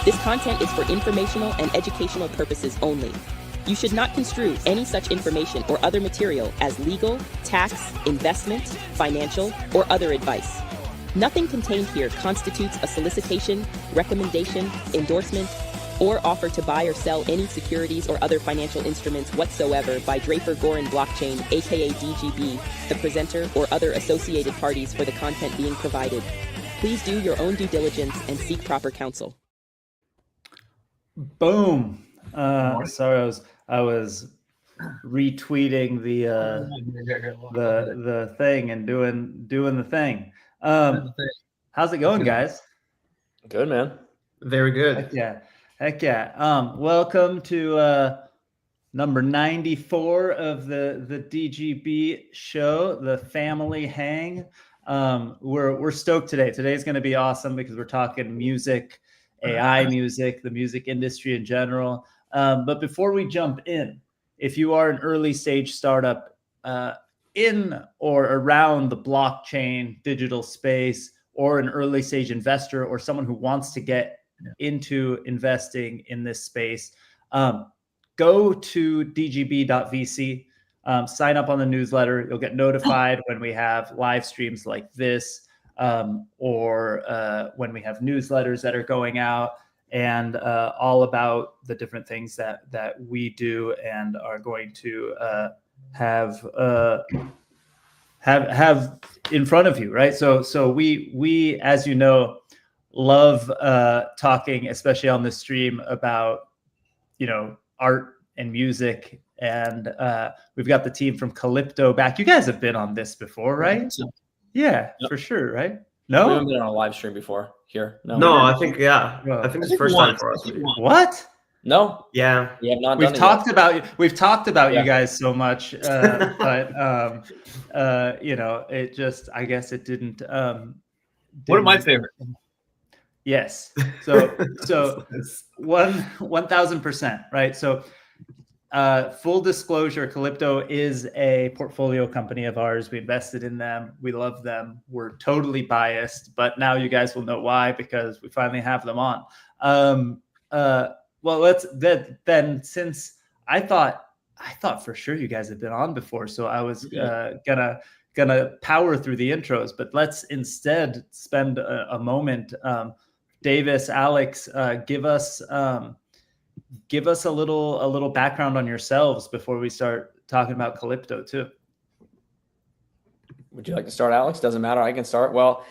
This content is for informational and educational purposes only. You should not construe any such information or other material as legal, tax, investment, financial, or other advice. Nothing contained here constitutes a solicitation, recommendation, endorsement, or offer to buy or sell any securities or other financial instruments whatsoever by Draper Goren Blockchain, aka DGB, the presenter, or other associated parties for the content being provided. Please do your own due diligence and seek proper counsel. Boom. Sorry, I was retweeting the thing and doing the thing. How's it going, guys? Good, man. Very good. Heck yeah. Welcome to number 94 of the DGB show, the Family Hang. We're stoked today. Today's going to be awesome because we're talking music, AI music, the music industry in general. But before we jump in, if you are an early stage startup in or around the blockchain digital space, or an early stage investor, or someone who wants to get into investing in this space, go to dgb.vc, sign up on the newsletter. You'll get notified when we have live streams like this, or when we have newsletters that are going out, and all about the different things that we do and are going to have in front of you, right? So we, as you know, love talking, especially on the stream, about art and music, and we've got the team from Calypto back. You guys have been on this before, right? Yeah, yep. For sure, right? No, we haven't been on a live stream before here. No, I think I think it's the first time for us. What? No. Yeah. We have not. We've talked about you guys so much, but it just, I guess it didn't. One of my favorite. Yes. So 1,000%, right? So full disclosure, Calypto is a portfolio company of ours. We invested in them. We love them. We're totally biased, but now you guys will know why, because we finally have them on. Well, then, since I thought for sure you guys had been on before, so I was gonna power through the intros, but let's instead spend a moment. Davis, Alex, give us a little background on yourselves before we start talking about Calypto too. Would you like to start, Alex? Doesn't matter. I can start. Well,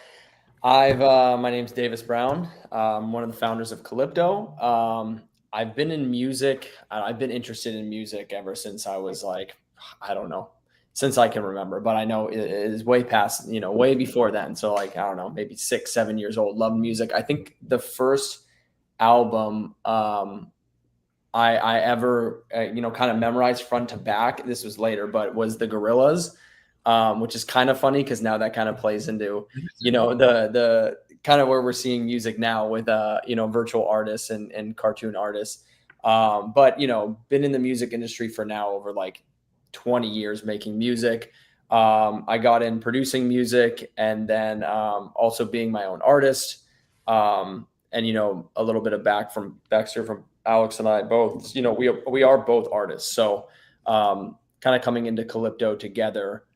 my name's Davis Brown. I'm one of the founders of Calypto. I've been in music. I've been interested in music ever since I was since I can remember, but I know it is way past, way before then. So maybe 6, 7 years old, loved music. I think the first album I ever, kind of memorized front to back, this was later, but was the Gorillaz, which is kind of funny because now that kind of plays into, the kind of where we're seeing music now with, virtual artists and cartoon artists. But, been in the music industry for now over 20 years making music. I got in producing music and then also being my own artist. And, a little bit of backstory from Alex and I both, we are both artists. So kind of coming into Calypto together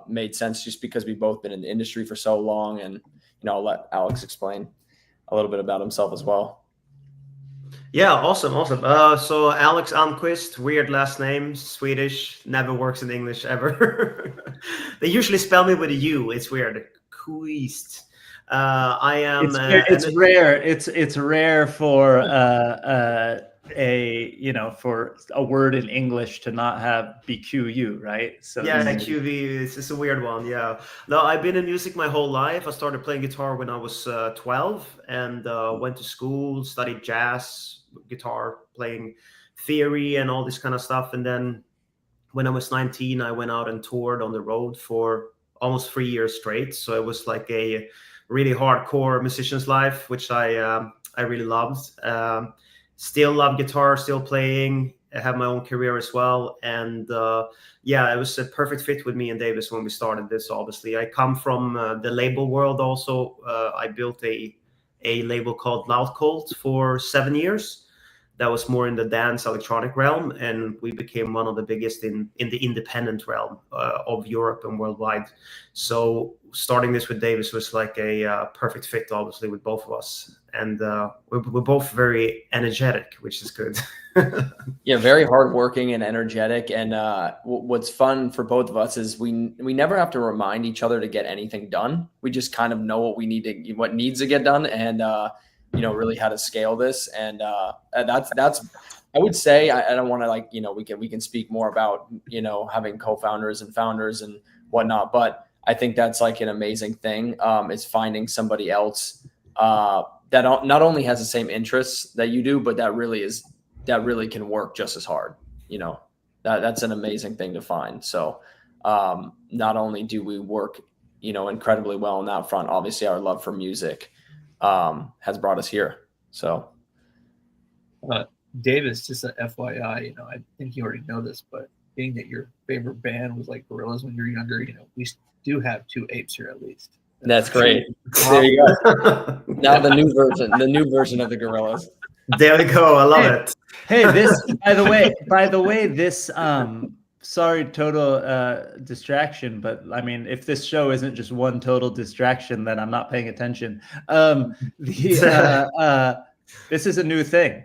made sense just because we've both been in the industry for so long. And, I'll let Alex explain a little bit about himself as well. Yeah, awesome. So Alex Almqvist, weird last name, Swedish, never works in English ever. They usually spell me with a U. It's weird. Quist. I am. It's rare. It's rare for for a word in English to not have BQU, right? So yeah, QV is a weird one. Yeah. No, I've been in music my whole life. I started playing guitar when I was 12 and went to school, studied jazz, guitar playing theory and all this kind of stuff. And then when I was 19, I went out and toured on the road for almost 3 years straight. So it was like a really hardcore musician's life, which I really loved. Still love guitar, still playing. I have my own career as well. And it was a perfect fit with me and Davis when we started this, obviously. I come from the label world also. I built a a label called Loud Cult for 7 years. That was more in the dance electronic realm, and we became one of the biggest in the independent realm of Europe and worldwide. So starting this with Davis was like a perfect fit, obviously, with both of us. And we're both very energetic, which is good. Yeah, very hardworking and energetic. And what's fun for both of us is we never have to remind each other to get anything done. We just kind of know what needs to get done, and really how to scale this. And that's I would say, I don't want to we can speak more about having co-founders and founders and whatnot, but I think that's like an amazing thing, is finding somebody else that not only has the same interests that you do, but that really can work just as hard. That's an amazing thing to find. So not only do we work incredibly well on that front, obviously our love for music has brought us here. So Davis, just a FYI, I think you already know this, but being that your favorite band was like Gorillaz when you were younger, we do have 2 apes here at least. That's great. There you go. Now the new version of the Gorillaz. There we go. I love it. Hey, this by the way, this sorry, total distraction, but I mean, if this show isn't just one total distraction, then I'm not paying attention. This is a new thing.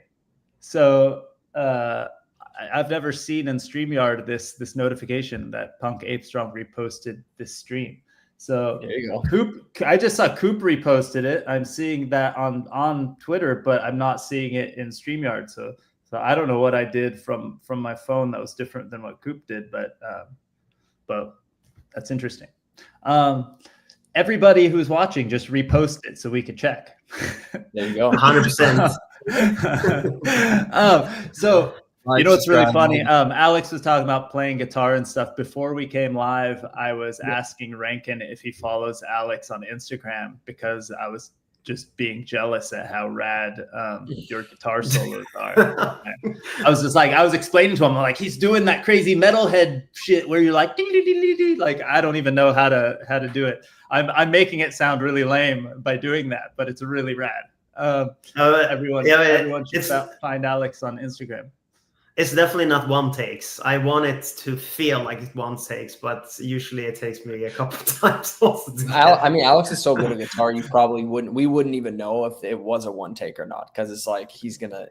So I've never seen in StreamYard this notification that Punk Ape Strong reposted this stream. So there you go. Coop, I just saw Coop reposted it. I'm seeing that on Twitter, but I'm not seeing it in StreamYard. So I don't know what I did from my phone that was different than what Coop did, but that's interesting. Everybody who's watching, just repost it so we could check. There you go. 100%. So it's really funny. Alex was talking about playing guitar and stuff. Before we came live, I was asking Rankin if he follows Alex on Instagram because I was just being jealous at how rad your guitar solos are. I was explaining to him, like, he's doing that crazy metalhead shit where you're like, ding, ding, ding, ding, ding. Like, I don't even know how to do it. I'm making it sound really lame by doing that, but it's really rad. Everyone should find Alex on Instagram. It's definitely not one takes. I want it to feel like it's one takes, but usually it takes me a couple of times also to Alex is so good at guitar, we wouldn't even know if it was a one take or not, because it's like he's gonna,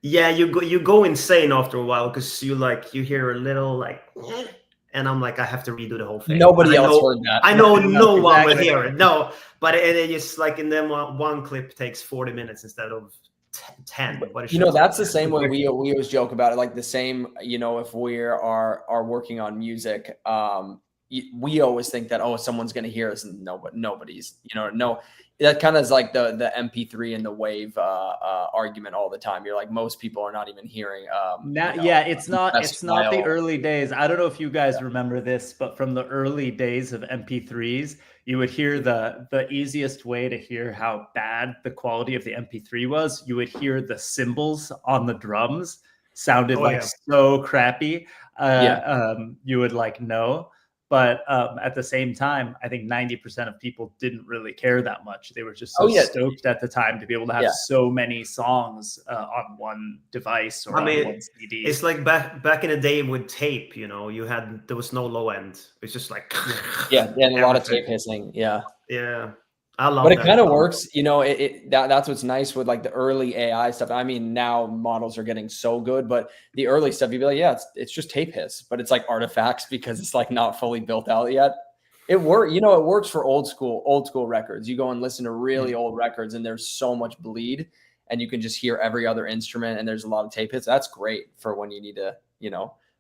Yeah, you go insane after a while because you hear a little like, and I'm like, I have to redo the whole thing. Nobody else heard that. I know no one will hear it. No, but it is like in them one clip takes 40 minutes instead of 10. That's the same way we always joke about it. Like the same, if we are working on music, we always think that, someone's going to hear us, and nobody's, no. That kind of is like the MP3 and the wave argument all the time. You're like, most people are not even hearing. It's not the early days. I don't know if you guys remember this, but from the early days of MP3s, you would hear the easiest way to hear how bad the quality of the MP3 was. You would hear the cymbals on the drums sounded so crappy. You would know. But at the same time, I think 90% of people didn't really care that much. They were just stoked at the time to be able to have so many songs on one device or on one CD. It's like back in the day with tape, there was no low end. It's just like and a lot of tape hissing. Yeah. I love but that. It kind of works, that's what's nice with like the early AI stuff. I mean, now models are getting so good, but the early stuff, you'd be like, it's just tape hiss, but it's like artifacts because it's like not fully built out yet. It works for old school records. You go and listen to really old records and there's so much bleed and you can just hear every other instrument and there's a lot of tape hits. That's great for when you need to,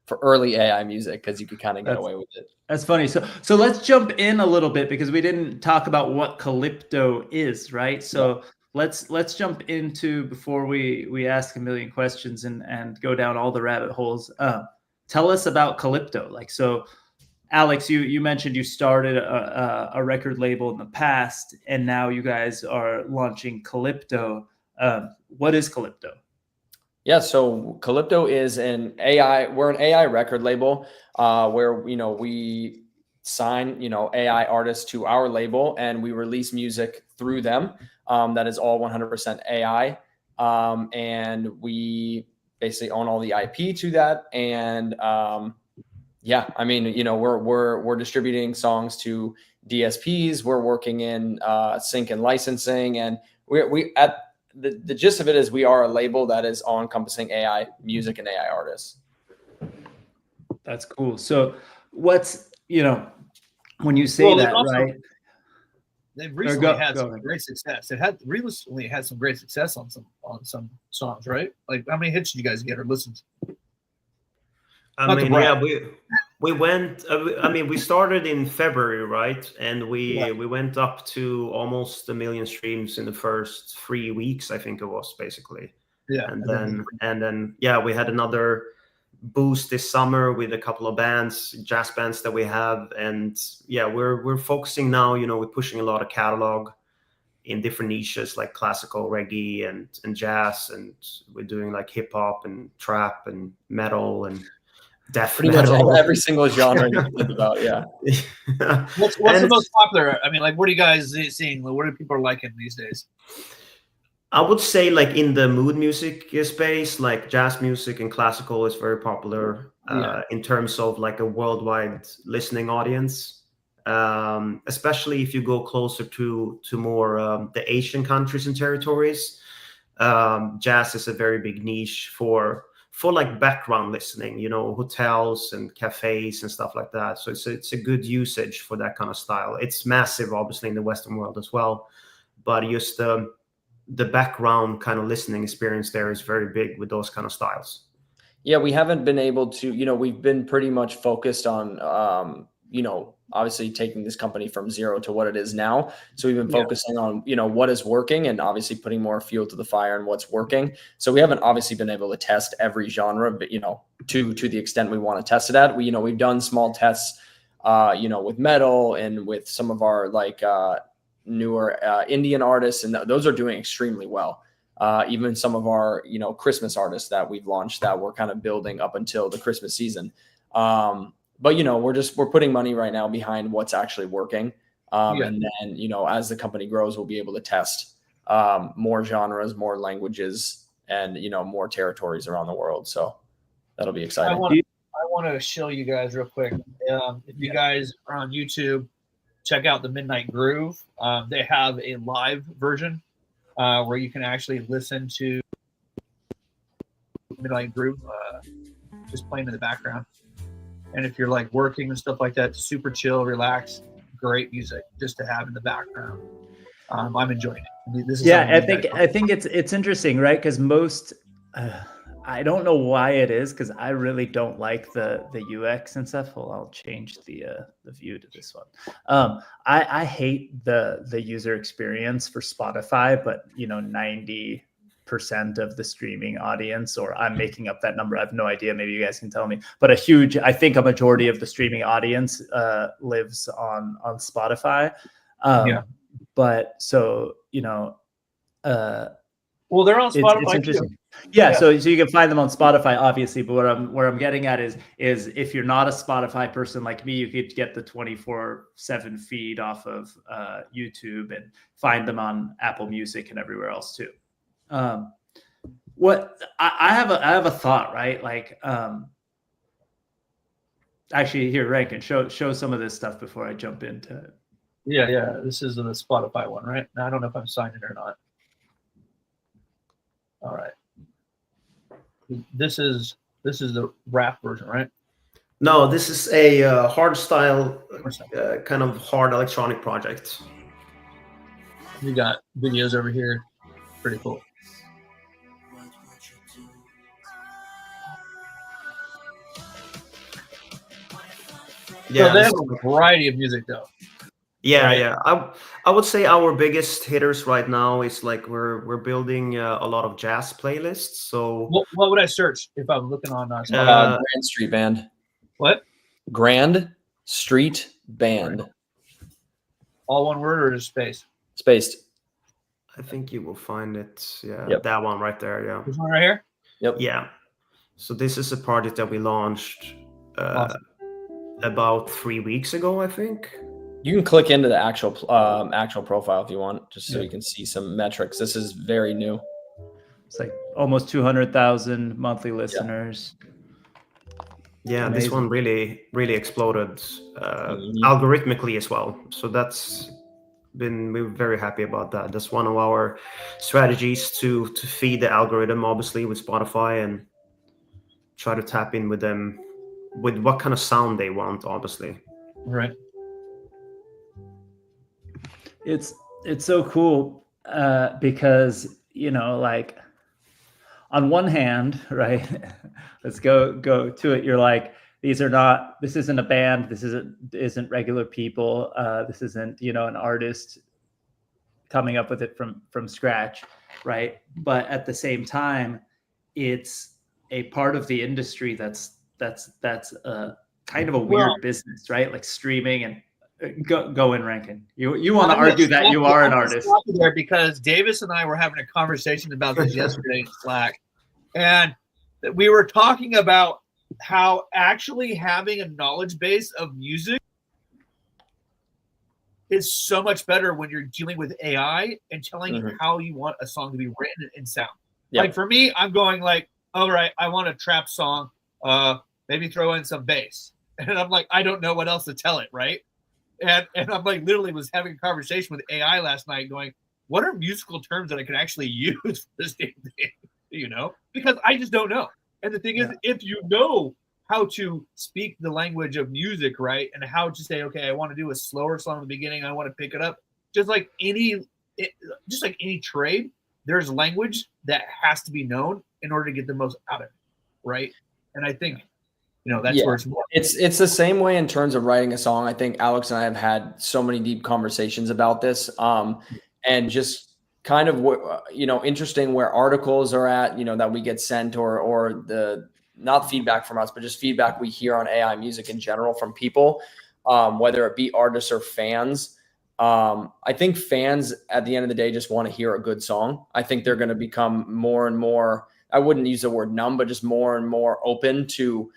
for early AI music, because you could kind of get away with it. That's funny. So let's jump in a little bit because we didn't talk about what Calypto is, right? So let's jump into, before we ask a million questions and go down all the rabbit holes. Tell us about Calypto. So Alex, you mentioned you started a record label in the past, and now you guys are launching Calypto. What is Calypto? Yeah, so Calypto is we're an AI record label where, we sign, AI artists to our label and we release music through them. that is all 100% AI. And we basically own all the IP to that. And yeah, I mean, you know, we're distributing songs to DSPs. We're working in sync and licensing, and we at the gist of it is we are a label that is all encompassing AI music and AI artists. That's cool. So what's, you know, when you say that, right? They've recently had some great success. It had recently had some great success on some songs, right? Like, how many hits did you guys get or listens? I mean, yeah, we went. I mean, we started in February, right? And we went up to almost 1 million streams in the first 3 weeks, I think it was, basically. Yeah, and then yeah, we had another boost this summer with a couple of bands, jazz bands that we have, and yeah, we're focusing now. You know, we're pushing a lot of catalog in different niches like classical, reggae, and jazz, and we're doing like hip hop and trap and metal and death pretty metal. much every single genre you think about. Yeah. What's the most popular? I mean, like, what are you guys seeing? What are people liking these days? I would say, like, in the mood music space, like jazz music and classical is very popular in terms of like a worldwide listening audience. Especially if you go closer to more the Asian countries and territories. Jazz is a very big niche for like background listening, you know, hotels and cafes and stuff like that. So it's a good usage for that kind of style. It's massive, obviously, in the Western world as well, but just the background kind of listening experience there is very big with those kind of styles. Yeah, we haven't been able to, you know, we've been pretty much focused on, you know, obviously taking this company from zero to what it is now. So we've been focusing on, you know, what is working and obviously putting more fuel to the fire and what's working. So we haven't obviously been able to test every genre, but, you know, to the extent we want to test it at, you know, we've done small tests, you know, with metal and with some of our like newer Indian artists, and those are doing extremely well. Even some of our, you know, Christmas artists that we've launched that we're kind of building up until the Christmas season. But, you know, we're putting money right now behind what's actually working. And then, you know, as the company grows, we'll be able to test more genres, more languages, and, you know, more territories around the world. So that'll be exciting. I want to show you guys real quick. If you guys are on YouTube, check out the Midnight Groove. They have a live version where you can actually listen to Midnight Groove just playing in the background. And if you're like working and stuff like that, super chill, relax, great music just to have in the background. I'm enjoying it. This is I think it's interesting, right? Because most, I don't know why it is, because I really don't like the UX and stuff. Well, I'll change the view to this one. I hate the user experience for Spotify, but you know, 90% of the streaming audience, or I'm making up that number, I have no idea, maybe you guys can tell me, but I think a majority of the streaming audience lives on Spotify. But so, you know, well, they're on Spotify. It's interesting. Yeah, so you can find them on Spotify, obviously. But where I'm getting at is if you're not a Spotify person like me, you could get the 24/7 feed off of YouTube and find them on Apple Music and everywhere else too. What I have a thought, right? Like, actually, here, Rankin, show some of this stuff before I jump into it. Yeah. This is the Spotify one, right? Now, I don't know if I'm signed in or not. All right. This is the rap version, right? No, this is a hard style, kind of hard electronic project. You got videos over here. Pretty cool. Yeah, so they have a variety of music though. Yeah, right? yeah. I would say our biggest hitters right now is like we're building a lot of jazz playlists. So what would I search if I'm looking on Grand Street Band? What? Grand Street Band. All one word or just space? Spaced. I think you will find it. Yeah, Yep. That one right there. Yeah. This one right here? Yep. Yeah. So this is a project that we launched Awesome. about 3 weeks ago, I think. You can click into the actual profile if you want, just so you can see some metrics. This is very new. It's like almost 200,000 monthly listeners. Yeah, Amazing. this one really exploded algorithmically as well. So we're very happy about that. That's one of our strategies to feed the algorithm, obviously, with Spotify, and try to tap in with them with what kind of sound they want, obviously. Right. It's so cool because, you know, like on one hand, right, let's go to it. You're like, this isn't a band. This isn't regular people. This isn't, you know, an artist coming up with it from scratch, right? But at the same time, it's a part of the industry that's kind of a weird business, right? Like streaming and go in, Rankin. You want to argue that you are an artist there, because Davis and I were having a conversation about this yesterday in Slack, and we were talking about how actually having a knowledge base of music is so much better when you're dealing with AI and telling you how you want a song to be written and sound. Yep. Like for me, I'm going like, all right, I want a trap song, maybe throw in some bass. And I'm like, I don't know what else to tell it, right? And I'm like, literally was having a conversation with AI last night going, what are musical terms that I can actually use for this damn thing? You know, because I just don't know. And the thing is, if you know how to speak the language of music, right, and how to say, okay, I want to do a slower song in the beginning, I want to pick it up, just like any trade, there's language that has to be known in order to get the most out of it, right? And I think, you know, that's where it's more. It's the same way in terms of writing a song. I think Alex and I have had so many deep conversations about this, and just kind of what, you know, interesting where articles are at, you know, that we get sent, or the not feedback from us, but just feedback we hear on AI music in general from people, whether it be artists or fans. I think fans at the end of the day just want to hear a good song. I think they're going to become more and more, I wouldn't use the word numb, but just more and more open to,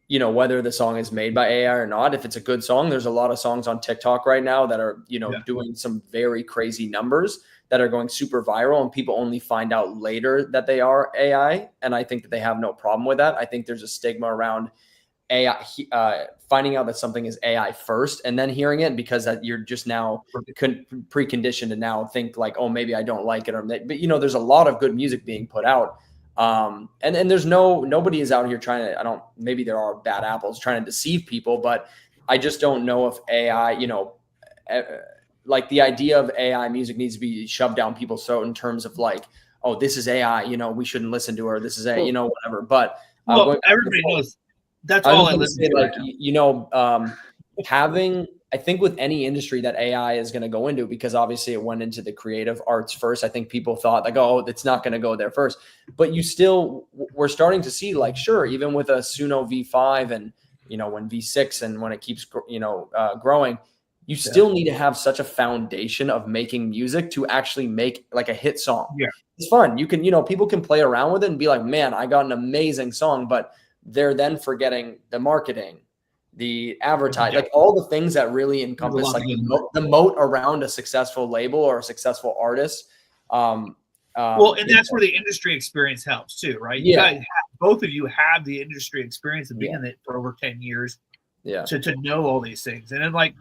you know, whether the song is made by AI or not. If it's a good song, there's a lot of songs on TikTok right now that are, you know, doing some very crazy numbers that are going super viral, and people only find out later that they are AI. And I think that they have no problem with that. I think there's a stigma around AI, finding out that something is AI first and then hearing it, because that you're just now preconditioned to now think like, oh, maybe I don't like it. But you know, there's a lot of good music being put out. And there's nobody is out here trying to, maybe there are bad apples trying to deceive people, but I just don't know if AI, you know, like the idea of AI music needs to be shoved down people's throat in terms of like, oh, this is AI, you know, we shouldn't listen to her. This is you know, whatever. But everybody knows that's all I listen to. Like, you know, I think with any industry that AI is going to go into, because obviously it went into the creative arts first. I think people thought like, oh, it's not going to go there first, but we're starting to see like, sure, even with a Suno V5 and, you know, when V6 and when it keeps, you know, growing, you still need to have such a foundation of making music to actually make like a hit song. Yeah. It's fun. You can, you know, people can play around with it and be like, man, I got an amazing song, but they're then forgetting the marketing, the advertising, like all the things that really encompass like the moat around a successful label or a successful artist. And that's where the industry experience helps too, right? You guys both of you have the industry experience of being in it for over 10 years to know all these things. And then like,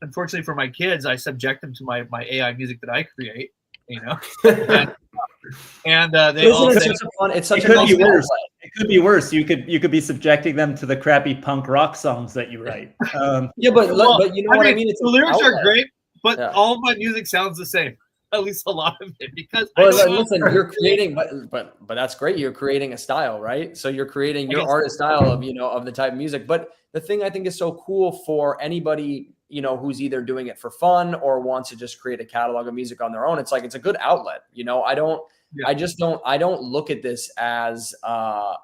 unfortunately for my kids, I subject them to my AI music that I create, you know, and they all say it could be worse. It could be worse. You could be subjecting them to the crappy punk rock songs that you write. But you know what I mean? The lyrics are great, but all of my music sounds the same. At least a lot of it, because listen, you're creating, but that's great. You're creating a style, right? So you're creating your artist style of, you know, of the type of music. But the thing I think is so cool for anybody, you know, who's either doing it for fun or wants to just create a catalog of music on their own, it's like, it's a good outlet. You know, I don't look at this as I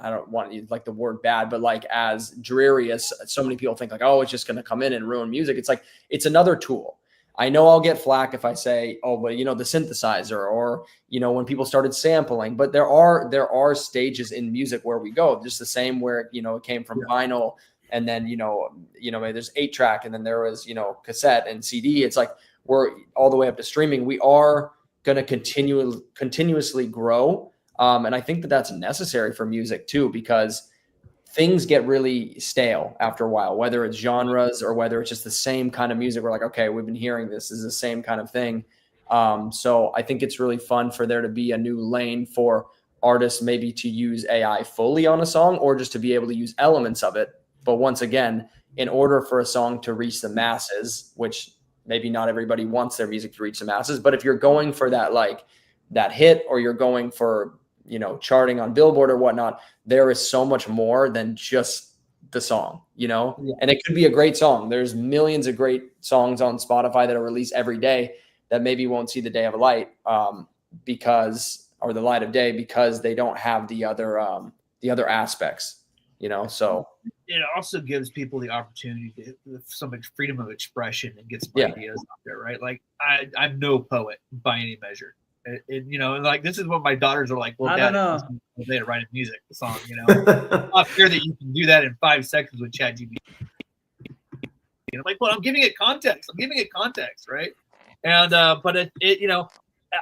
don't want to like the word bad, but like as dreary as so many people think like, oh, it's just going to come in and ruin music. It's like, it's another tool. I know I'll get flack if I say, oh, but you know, the synthesizer, or, you know, when people started sampling, but there are stages in music where we go just the same where, you know, it came from vinyl and then maybe there's 8-track, and then there was cassette and CD. It's like we're all the way up to streaming. We are going to continuously grow, and I think that that's necessary for music too, because things get really stale after a while, whether it's genres or whether it's just the same kind of music. We're like, okay, we've been hearing this is the same kind of thing. So I think it's really fun for there to be a new lane for artists maybe to use AI fully on a song, or just to be able to use elements of it. But once again, in order for a song to reach the masses, which maybe not everybody wants their music to reach the masses, but if you're going for that hit, or you're going for charting on Billboard or whatnot, there is so much more than just the song, and it could be a great song. There's millions of great songs on Spotify that are released every day that maybe won't see the day of light, or the light of day, because they don't have the other aspects, so it also gives people the opportunity to some freedom of expression and get some ideas out there, right? Like I'm no poet by any measure. Like this is what my daughters are like. Well, Dad, they write music, the song. I'm not sure that you can do that in 5 seconds with ChatGPT. I'm like, well, I'm giving it context, right? And but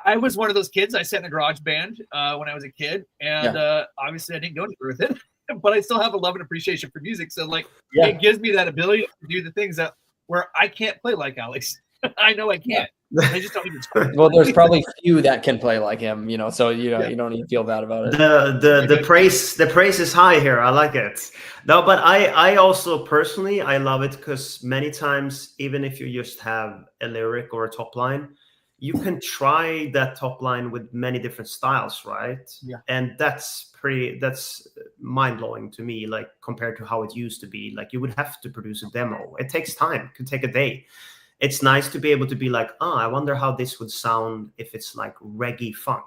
I was one of those kids. I sat in a garage band when I was a kid, and obviously I didn't go anywhere with it. But I still have a love and appreciation for music. So it gives me that ability to do the things where I can't play like Alex. I know I can't. I just don't even try. Well, there's probably few that can play like him, so you don't even feel bad about it. The praise is high here. I like it. No, but I also personally I love it, because many times, even if you just have a lyric or a top line, you can try that top line with many different styles, right? Yeah. And that's mind-blowing to me, like compared to how it used to be. Like you would have to produce a demo. It takes time. It could take a day. It's nice to be able to be like, I wonder how this would sound if it's like reggae funk,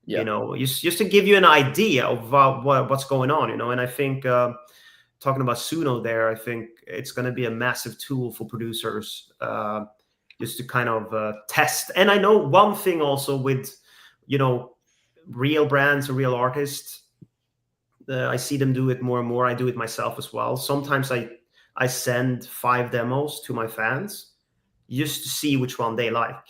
just to give you an idea of what's going on, And I think talking about Suno there, I think it's going to be a massive tool for producers just to kind of test. And I know one thing also with, real brands or real artists, I see them do it more and more. I do it myself as well. Sometimes I send 5 demos to my fans just to see which one they like.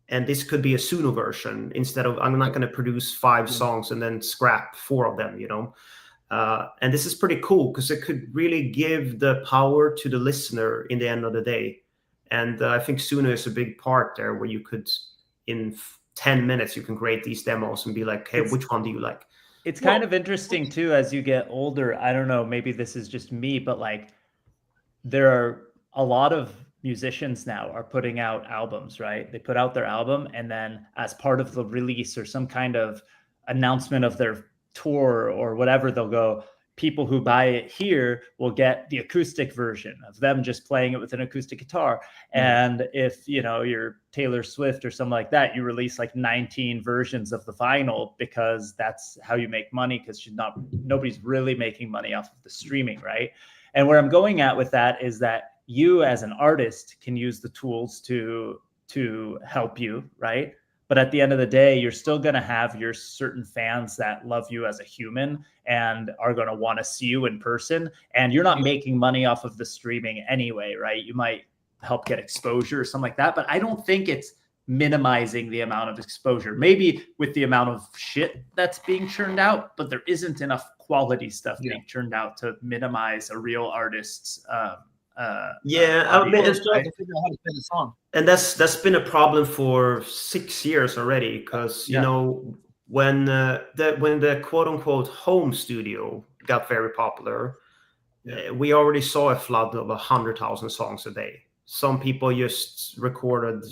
And this could be a Suno version instead of, I'm not going to produce 5 songs and then scrap 4 of them, And this is pretty cool, because it could really give the power to the listener in the end of the day. And I think Suno is a big part there, where you could, in 10 minutes, you can create these demos and be like, hey, which one do you like? It's kind of interesting too, as you get older. I don't know, maybe this is just me, but there are a lot of musicians now are putting out albums, right? They put out their album, and then as part of the release or some kind of announcement of their tour or whatever, they'll go, people who buy it here will get the acoustic version of them just playing it with an acoustic guitar. And if you're Taylor Swift or something like that, you release 19 versions of the vinyl, because that's how you make money, because nobody's really making money off of the streaming, right? And where I'm going at with that is that you as an artist can use the tools to help you, right? But at the end of the day, you're still going to have your certain fans that love you as a human and are going to want to see you in person. And you're not making money off of the streaming anyway, right? You might help get exposure or something like that. But I don't think it's minimizing the amount of exposure, maybe with the amount of shit that's being churned out, but there isn't enough quality stuff being churned out to minimize a real artist's and that's been a problem for 6 years already, because when the quote unquote home studio got very popular, we already saw a flood of 100,000 songs a day. Some people just recorded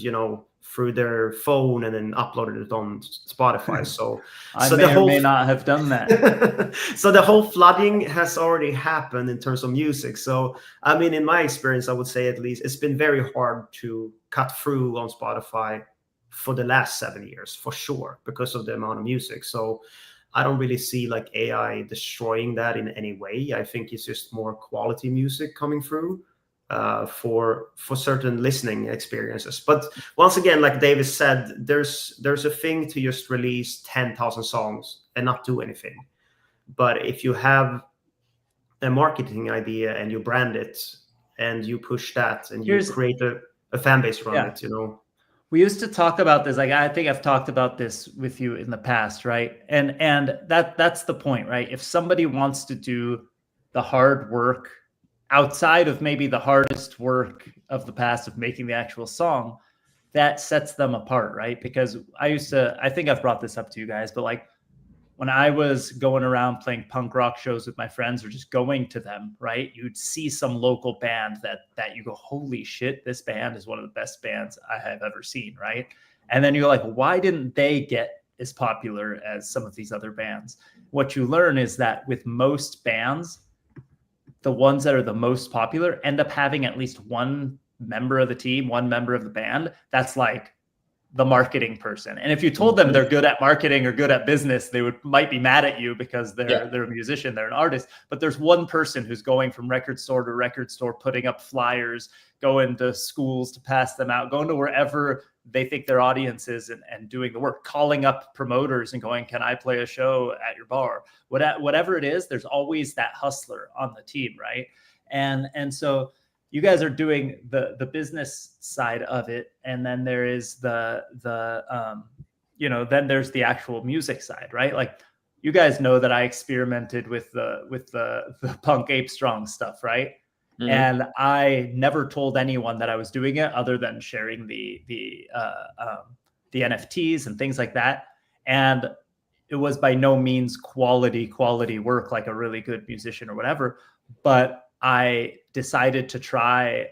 through their phone and then uploaded it on Spotify. So I may not have done that. So the whole flooding has already happened in terms of music. So, I mean, in my experience, I would say at least it's been very hard to cut through on Spotify for the last 7 years, for sure, because of the amount of music. So I don't really see AI destroying that in any way. I think it's just more quality music coming through. For certain listening experiences. But once again, like Davis said, there's a thing to just release 10,000 songs and not do anything. But if you have a marketing idea and you brand it and you push that and you Here's- create a fan base around Yeah. it, you know. We used to talk about this. Like, I think I've talked about this with you in the past, right? And that's the point, right? If somebody wants to do the hard work outside of maybe the hardest work of the past of making the actual song, that sets them apart, right? Because I think I've brought this up to you guys, but like when I was going around playing punk rock shows with my friends or just going to them, right? You'd see some local band that you go, holy shit, this band is one of the best bands I have ever seen, right? And then you're like, why didn't they get as popular as some of these other bands? What you learn is that with most bands, the ones that are the most popular end up having at least one member of the team, one member of the band that's like the marketing person. And if you told them they're good at marketing or good at business, they might be mad at you because they're a musician, they're an artist. But there's one person who's going from record store to record store, putting up flyers, going to schools to pass them out, going to wherever they think their audience is and doing the work, calling up promoters and going, can I play a show at your bar? Whatever it is, there's always that hustler on the team, right? And so you guys are doing the business side of it, and then there is then there's the actual music side, right? Like, you guys know that I experimented with the punk ape strong stuff, right? Mm-hmm. And I never told anyone that I was doing it, other than sharing the NFTs and things like that. And it was by no means quality work, like a really good musician or whatever, but I decided to try.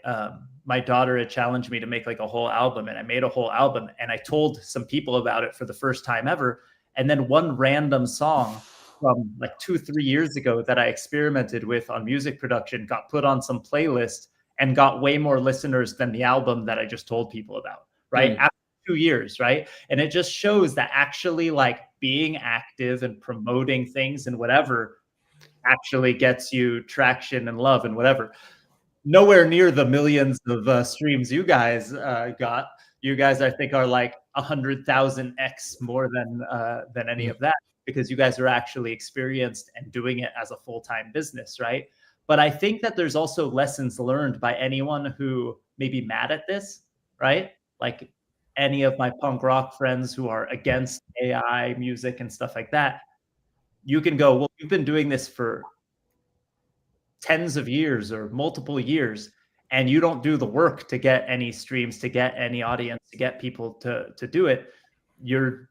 My daughter had challenged me to make like a whole album, and I made a whole album, and I told some people about it for the first time ever. And then one random song from like 2-3 years ago that I experimented with on music production got put on some playlist and got way more listeners than the album that I just told people about, right? After 2 years, right? And it just shows that actually like being active and promoting things and whatever actually gets you traction and love and whatever. Nowhere near the millions of streams you guys got. You guys, I think, are like 100,000x more than any of that, because you guys are actually experienced and doing it as a full-time business, right? But I think that there's also lessons learned by anyone who may be mad at this, right? Like any of my punk rock friends who are against AI music and stuff like that. You can go, well, you've been doing this for tens of years or multiple years, and you don't do the work to get any streams, to get any audience, to get people to do it. You're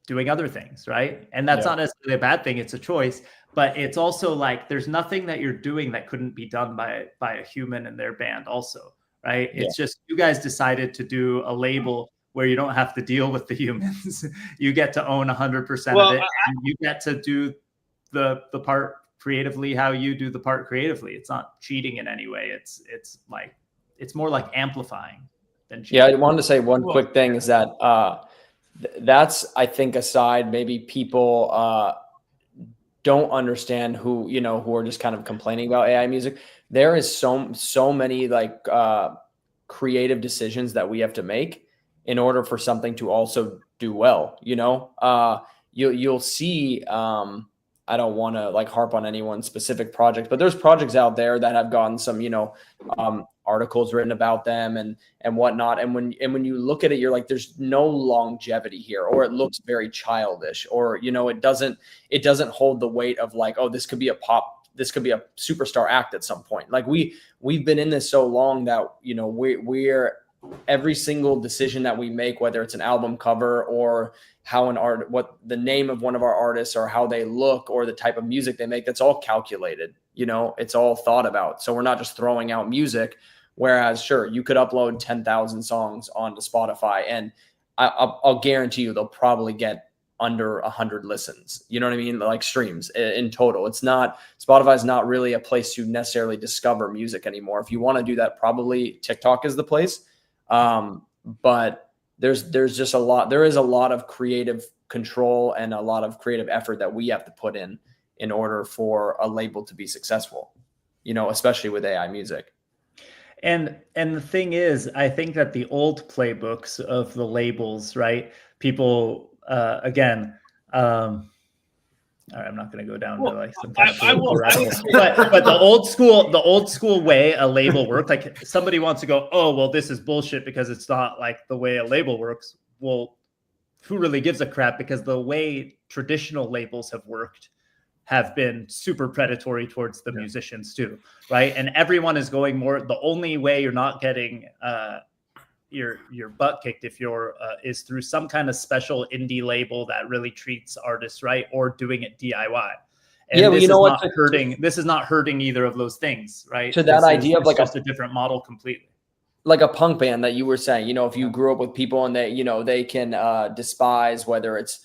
doing other things, right? And that's not necessarily a bad thing. It's a choice, but it's also like there's nothing that you're doing that couldn't be done by a human in their band also, right? It's just you guys decided to do a label where you don't have to deal with the humans. You get to own 100% of it. And you get to do the part creatively how you do the part creatively. It's not cheating in any way. It's more like amplifying than cheating. Yeah, I wanted to say one quick thing is that that's, I think, aside, maybe people don't understand who are just kind of complaining about AI music. There is so many like creative decisions that we have to make in order for something to also do well. You'll see, I don't want to like harp on any one specific project, but there's projects out there that have gotten some, articles written about them and whatnot. And when you look at it, you're like, there's no longevity here, or it looks very childish, or, it doesn't hold the weight of like, oh, this could be a superstar act at some point. Like we've been in this so long that, we're every single decision that we make, whether it's an album cover or what the name of one of our artists or how they look or the type of music they make, that's all calculated, it's all thought about. So we're not just throwing out music. Whereas sure, you could upload 10,000 songs onto Spotify and I'll guarantee you they'll probably get under 100 listens. You know what I mean? Like streams in total. Spotify is not really a place to necessarily discover music anymore. If you want to do that, probably TikTok is the place. But there is a lot of creative control and a lot of creative effort that we have to put in order for a label to be successful, especially with AI music. And the thing is, I think that the old playbooks of the labels, right? People, again, All right, I'm not going to go down Well, to like some kind of I will. political rabbit hole. But the old school way a label worked, like somebody wants to go, oh well, this is bullshit because it's not like the way a label works. Well, who really gives a crap? Because the way traditional labels have worked have been super predatory towards the musicians too, right? And everyone is going more. The only way you're not getting your butt kicked if you're is through some kind of special indie label that really treats artists right, or doing it DIY. And Yeah, well, this you know is what? not hurting. This is not hurting either of those things, right? To that idea of it's like just a different model completely. Like a punk band that you were saying, you know, if you grew up with people and they, you know, they can despise whether it's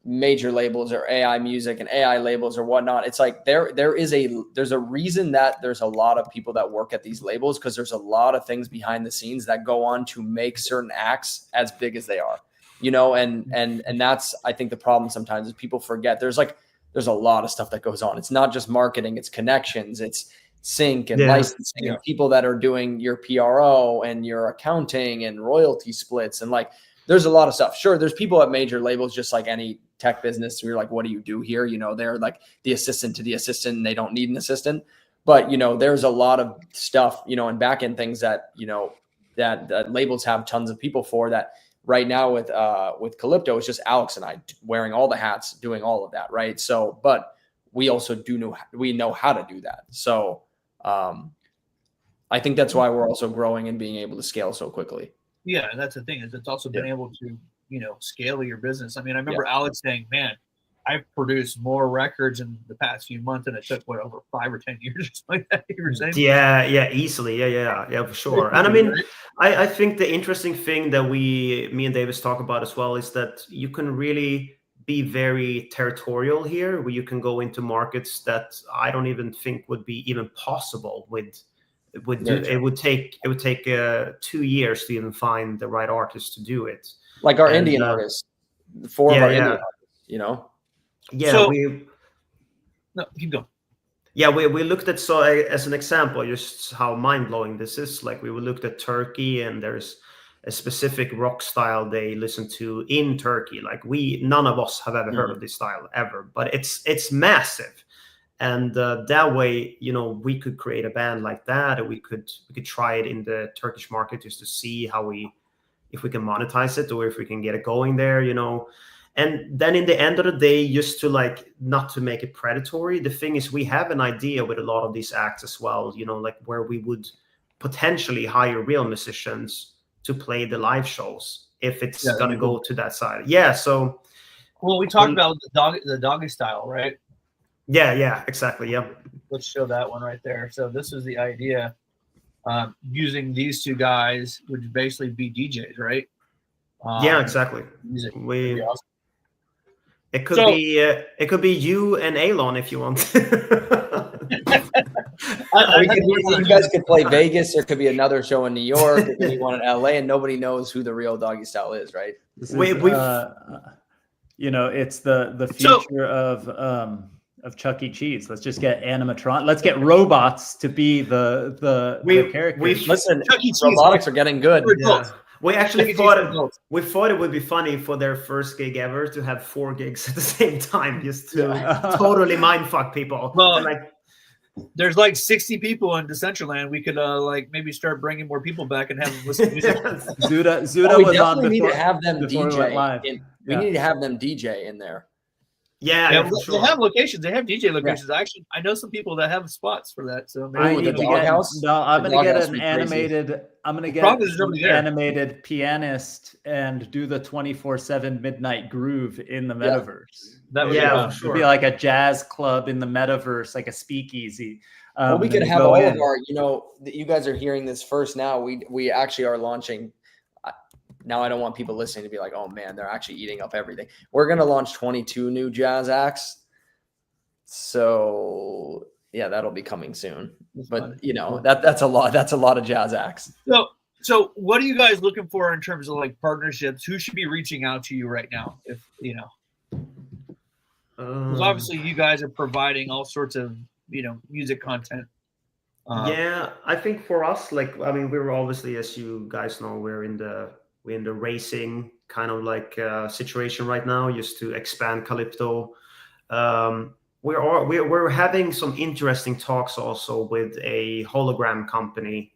major labels or AI music and AI labels or whatnot. It's like there's a reason that there's a lot of people that work at these labels, because there's a lot of things behind the scenes that go on to make certain acts as big as they are, you know, and that's, I think, the problem sometimes is people forget there's a lot of stuff that goes on. It's not just marketing, it's connections, it's sync and licensing and people that are doing your PRO and your accounting and royalty splits. And like, there's a lot of stuff. Sure, there's people at major labels, just like any tech business, who you're like, what do you do here? You know, they're like the assistant to the assistant and they don't need an assistant. But, you know, there's a lot of stuff, you know, and back end things that, you know, that labels have tons of people for. That right now with Calypto, it's just Alex and I wearing all the hats, doing all of that. Right. So, but we also know how to do that. So I think that's why we're also growing and being able to scale so quickly. Yeah, and that's the thing, is it's also been able to, you know, scale your business. I mean, I remember Alex saying, man, I've produced more records in the past few months than it took, over 5 or 10 years or something like that. You were saying? Yeah, easily. Yeah, for sure. And I mean, I think the interesting thing that me and Davis talk about as well is that you can really be very territorial here, where you can go into markets that I don't even think would be even possible it would take 2 years to even find the right artist to do it. Like our Indian artists, 4 of our Indian artists, you know? Yeah, so, no, keep going. Yeah, we looked at, so as an example, just how mind-blowing this is. Like, we looked at Turkey, and there's a specific rock style they listen to in Turkey. Like, none of us have ever heard of this style ever, but it's massive. And that way, you know, we could create a band like that, and we could try it in the Turkish market just to see if we can monetize it, or if we can get it going there, you know. And then in the end of the day, just to like, not to make it predatory, the thing is, we have an idea with a lot of these acts as well, you know, like where we would potentially hire real musicians to play the live shows if it's going to go to that side. Yeah. So, well, we talked about the doggy style, right? Yeah, exactly. Yeah. Let's show that one right there. So this is the idea. Using these 2 guys would basically be DJs, right? Yeah, exactly. Music. Awesome. It could be you and Elon if you want. You guys could play Vegas. There could be another show in New York. There could be one in LA, and nobody knows who the real doggy style is, right? You know, it's the future of Chuck E. Cheese. Let's just get animatron. Let's get robots to be the characters. Listen, robotics are getting good. Yeah. We actually thought it would be funny for their first gig ever to have 4 gigs at the same time, just to totally mindfuck people. Well, like, there's like 60 people in Decentraland. We could like maybe start bringing more people back and have them listen to music. Zuda was on before. We need to have them DJ. We need to have them DJ in there. Yeah, they have locations. They have DJ locations. Yeah. Actually, I know some people that have spots for that. So maybe I'm gonna get an animated. I'm gonna get an animated pianist and do the 24/7 midnight groove in the metaverse. That would It'd be like a jazz club in the metaverse, like a speakeasy. Well, we could have all of our. You know, you guys are hearing this first now. We actually are launching. Now I don't want people listening to be like, oh man, they're actually eating up everything. We're going to launch 22 new jazz acts. So yeah, that'll be coming soon. But you know, that's a lot of jazz acts. So what are you guys looking for in terms of like partnerships? Who should be reaching out to you right now? If you know, because obviously you guys are providing all sorts of, you know, music content. Yeah, I think for us, like, I mean, we're obviously, as you guys know, we're in the racing kind of like situation right now, just to expand Calypto. We're having some interesting talks also with a hologram company,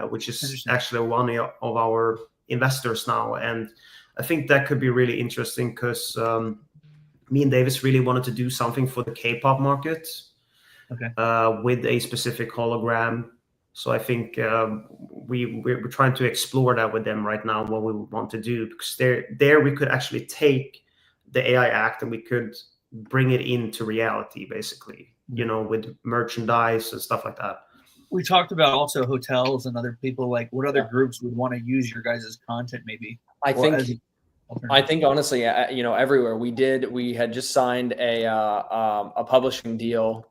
which is actually one of our investors now, and I think that could be really interesting because me and Davis really wanted to do something for the K-pop market, with a specific hologram. So I think we're trying to explore that with them right now, what we want to do, because there we could actually take the AI act and we could bring it into reality, basically, with merchandise and stuff like that. We talked about also hotels and other people. Like, what other groups would want to use your guys' content? Maybe I think honestly, everywhere we had just signed a publishing deal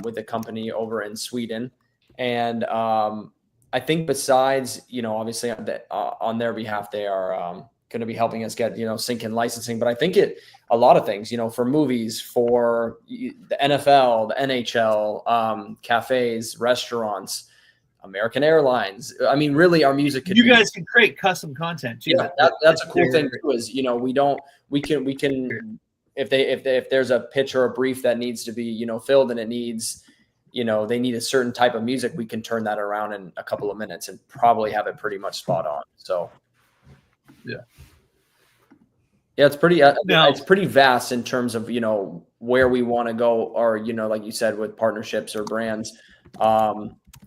with a company over in Sweden, and I think besides obviously on their behalf they are going to be helping us get sync and licensing, but I think a lot of things for movies, for the NFL, the NHL, cafes, restaurants, American Airlines. I mean, really, our music could. You guys can create custom content too. Yeah, that's a cool thing too. Is we can if there's a pitch or a brief that needs to be filled and it needs they need a certain type of music, we can turn that around in a couple of minutes and probably have it pretty much spot on. So yeah, it's pretty vast in terms of where we want to go, or like you said, with partnerships or brands.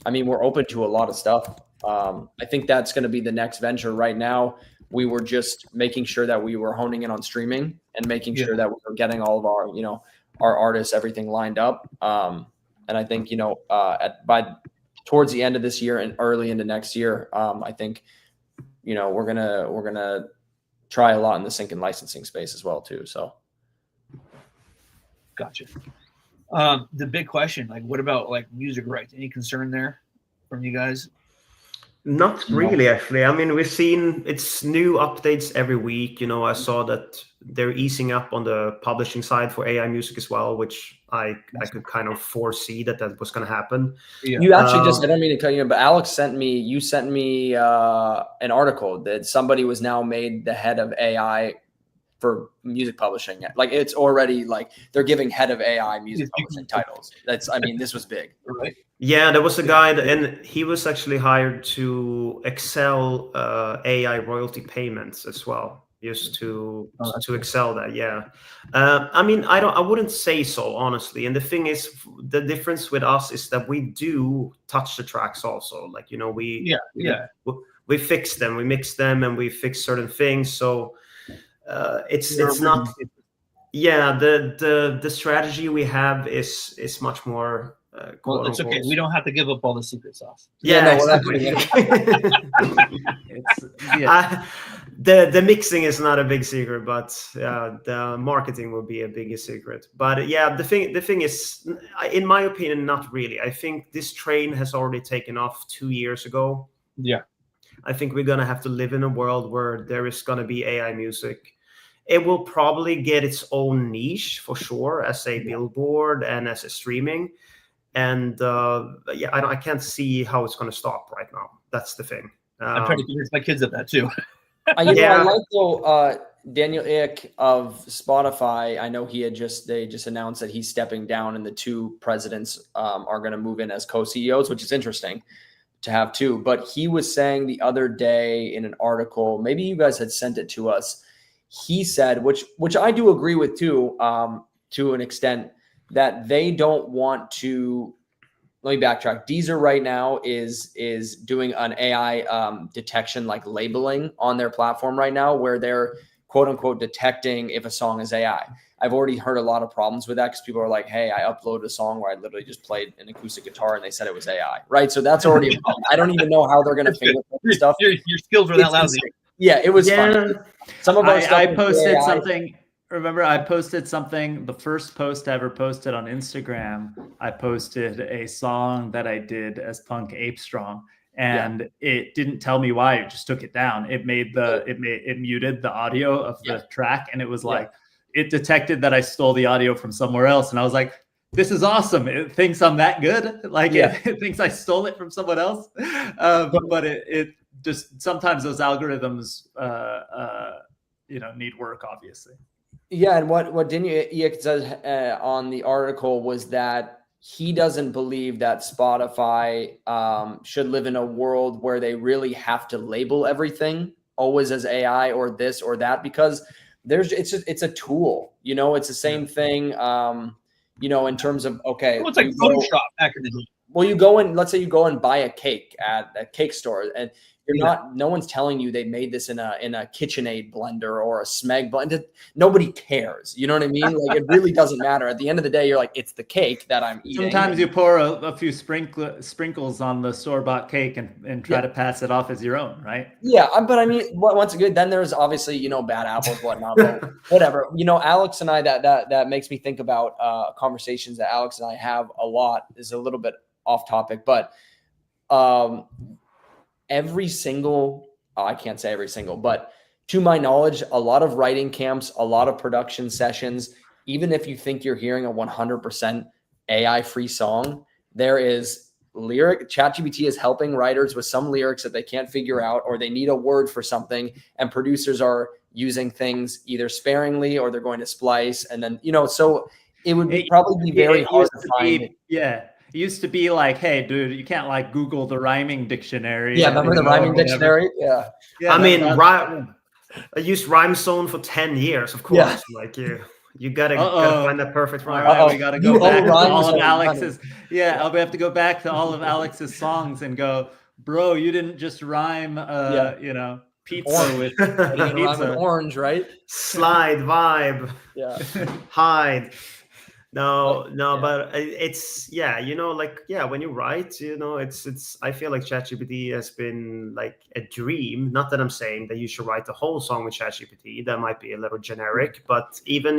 I mean, we're open to a lot of stuff. I think that's going to be the next venture. Right now, we were just making sure that we were honing in on streaming and making sure that we were getting all of our artists, everything lined up. And I think by towards the end of this year and early into next year, I think we're gonna try a lot in the sync and licensing space as well too. So, gotcha. The big question, like, what about like music rights? Any concern there from you guys? Not really, actually. I mean, we've seen it's new updates every week. I saw that they're easing up on the publishing side for AI music as well, which I could kind of foresee that was going to happen. Yeah. You actually I don't mean to cut you, but Alex sent me an article that somebody was now made the head of AI for music publishing. Like, it's already like they're giving head of AI music publishing titles. This was big, right? Yeah, there was a guy and he was actually hired to excel AI royalty payments as well, just to excel that. Yeah. I mean, I wouldn't say so, honestly. And the thing is, the difference with us is that we do touch the tracks also. Like, we fix them, we mix them, and we fix certain things. So it's not. Yeah, the strategy we have is much more. Well, it's okay. We don't have to give up all the secret sauce. Yeah, exactly. The mixing is not a big secret, but the marketing will be a bigger secret. But yeah, the thing is, in my opinion, not really. I think this train has already taken off 2 years ago. Yeah, I think we're gonna have to live in a world where there is gonna be AI music. It will probably get its own niche for sure, as a billboard and as a streaming. And I can't see how it's going to stop right now. That's the thing. I'm trying to convince my kids of that too. I like though Daniel Ek of Spotify. I know they just announced that he's stepping down, and the two presidents are going to move in as co-CEOs, which is interesting to have two. But he was saying the other day in an article, maybe you guys had sent it to us. He said, which I do agree with too, to an extent, that they don't want to. Let me backtrack. Deezer right now is doing an AI detection, like labeling on their platform right now, where they're quote unquote detecting if a song is AI. I've already heard a lot of problems with that because people are like, "Hey, I uploaded a song where I literally just played an acoustic guitar and they said it was AI." Right? So that's already a problem. I don't even know how they're going to fingerprint stuff. Your skills were that lousy. Yeah, it was fun. Some of our stuff I posted something. Remember, I posted something, the first post I ever posted on Instagram. I posted a song that I did as Punk Ape Strong, and it didn't tell me why. It just took it down. It muted the audio of the track, and it was like, it detected that I stole the audio from somewhere else. And I was like, this is awesome. It thinks I'm that good. Like, it thinks I stole it from someone else. But it just, sometimes those algorithms, need work, obviously. Yeah, and what Daniel Ek said on the article was that he doesn't believe that Spotify should live in a world where they really have to label everything always as AI or this or that, because it's a tool. It's the same thing. In terms of, okay, Well, it's like Photoshop back in the day. well, let's say you go and buy a cake at a cake store, and no one's telling you they made this in a KitchenAid blender or a Smeg blender. Nobody cares. You know what I mean? Like, it really doesn't matter. At the end of the day, you're like, it's the cake that I'm eating. Sometimes you pour a few sprinkles on the store-bought cake and try to pass it off as your own, right? Yeah, but I mean, once again, then there's obviously, bad apples, whatnot, but whatever. Alex and I, that makes me think about conversations that Alex and I have a lot. Is a little bit off topic, but every single, I can't say every single, but to my knowledge, a lot of writing camps, a lot of production sessions, even if you think you're hearing a 100% AI free song, there is ChatGPT is helping writers with some lyrics that they can't figure out, or they need a word for something, and producers are using things either sparingly or they're going to splice. And then, so it would probably be very hard to find. Yeah. It used to be like, hey, dude, you can't like Google the rhyming dictionary. Yeah, remember the rhyming dictionary? Yeah. I mean, I used RhymeZone for 10 years, of course. Yeah. Like you gotta find that perfect rhyme. All right, we gotta go back to all of Alex's. Yeah, I'll have to go back to all of Alex's songs and go, bro, you didn't just rhyme, pizza with pizza. Orange, right? Slide, vibe, yeah, hide. No, but it's when you write, it's I feel like ChatGPT has been like a dream. Not that I'm saying that you should write the whole song with ChatGPT. That might be a little generic, but even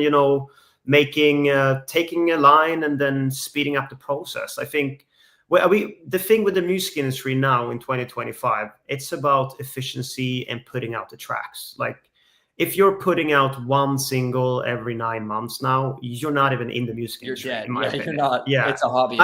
making taking a line and then speeding up the process. I think the thing with the music industry now in 2025, it's about efficiency and putting out the tracks. Like, if you're putting out one single every 9 months now, you're not even in the music industry. You're dead. In my opinion. You're not. Yeah, it's a hobby.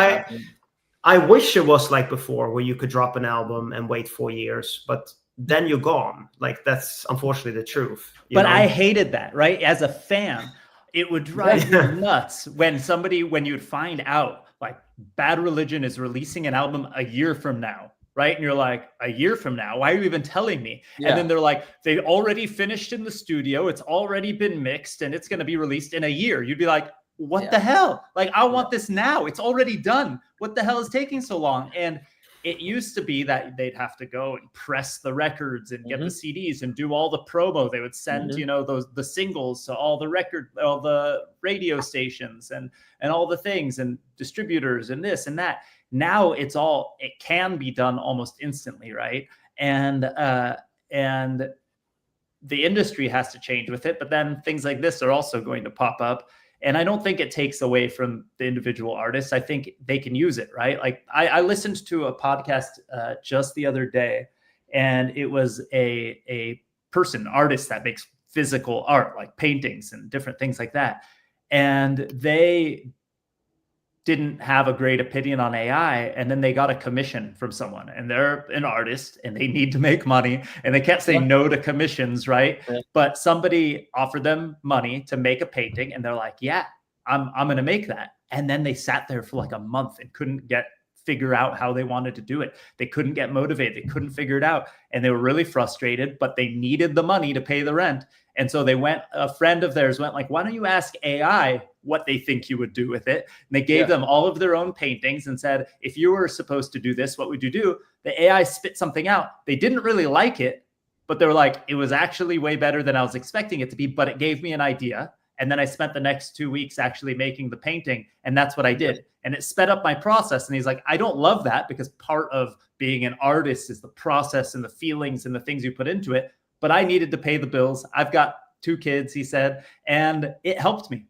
I wish it was like before, where you could drop an album and wait 4 years, but then you're gone. Like, that's unfortunately the truth. But I hated that, right? As a fan, it would drive me nuts when you'd find out like Bad Religion is releasing an album a year from now. Right. And you're like, a year from now, why are you even telling me? Yeah. And then they're like, they already finished in the studio. It's already been mixed and it's going to be released in a year. You'd be like, what the hell? Like, I want this now. It's already done. What the hell is taking so long? And it used to be that they'd have to go and press the records and get the CDs and do all the promo. They would send, the singles to all the radio stations and all the things and distributors and this and that. Now it can be done almost instantly, right? And the industry has to change with it, but then things like this are also going to pop up. And I don't think it takes away from the individual artists. I think they can use it, right? Like I listened to a podcast just the other day, and it was a artist that makes physical art, like paintings and different things like that. And they didn't have a great opinion on AI, and then they got a commission from someone, and they're an artist and they need to make money and they can't say no to commissions, right? Yeah. But somebody offered them money to make a painting and they're like, yeah, I'm going to make that. And then they sat there for like a month and couldn't figure out how they wanted to do it. They couldn't get motivated. They couldn't figure it out. And they were really frustrated, but they needed the money to pay the rent. And so a friend of theirs went like, why don't you ask AI what they think you would do with it? And they gave them all of their own paintings and said, if you were supposed to do this, what would you do? The AI spit something out. They didn't really like it, but they were like, it was actually way better than I was expecting it to be, but it gave me an idea. And then I spent the next 2 weeks actually making the painting. And that's what I did. And it sped up my process. And he's like, I don't love that, because part of being an artist is the process and the feelings and the things you put into it. But I needed to pay the bills. I've got 2 kids, he said, and it helped me.